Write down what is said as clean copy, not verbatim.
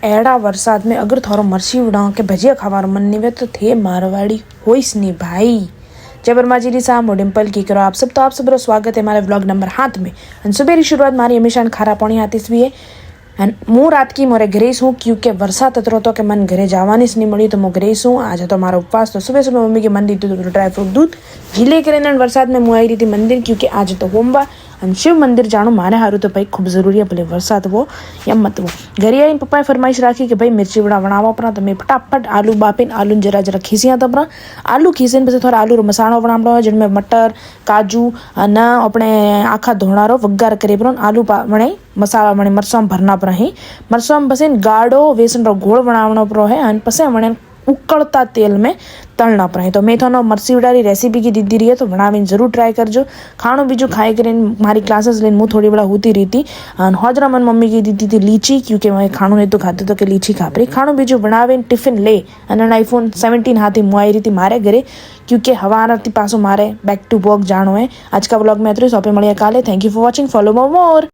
एड़ा वरसाद में अगर थोड़ा मर्ची उड़ा के भजिया खावा मन नहीं वे तो थे मारवाड़ी होइस नहीं भाई। जय वर्मा जी सा मो डिम्पल की करो आप सब। तो आप सब स्वागत है हमारे व्लॉग नंबर 7 में। सुबह शुरुआत मारी हमेशा खारा पानी आती भी है। एंड मु रात की मोरे घरे हूँ क्योंकि वरसाद अतरो तो कि मन घरे जावानी नहीं मड़ी तो मैं घरे हूँ। आज तो हमारा उपवास। तो सुबह सुबह मम्मी के मन दी तो ड्राई फ्रूट दूध घी लेकर वरसाद में मुँह आई रही थी मंदिर क्योंकि आज तो होमवार और शिव मंदिर जाणु मारे हारू तो भाई खूब जरूरी है। भले वरसाद वो या मत वो। घरे आई पप्पाए फरमाइश राखी कि भाई मिर्ची वड़ा बनावा अपना। तो मैं फटाफट आलू बापीन आलू जरा जरा खीसिया तो अपना आलू खीसीने पछी थोड़ा आलू मसाणो बनावड़ो है जिनमें मटर काजू न अपने आखा धोणारो वगार करे पर आलू वणे मसाला वणे मरसों भरना पर ही मरसों पसी गाढ़ो बेसन रो घोल बनावणो पर है और पसे वणे उकड़ता तेल में तलना पड़े। तो मैं थोड़ा मरसी वड़ा रेसिपी की दीदी रही है तो बनावी जरूर ट्राई करजो। खाणो बीजू खाई कर मारी क्लासेस लेने मुँह थोड़ी बड़ा होती रही थी। हौजरा मन मम्मी की दीदी थी लीची क्योंकि मैं खाणो नहीं तो खाते तो कि लीची खापरी खाणो बीजू बनावे टिफिन ले आईफोन 17 हाथी मुँह आई रही थी मारे घरे क्योंकि हवा पासो मारे बैक टू वर्क जानो है। आज का व्लॉग में इतनी सौंपे मिले काले। Thank you for watching. Follow more.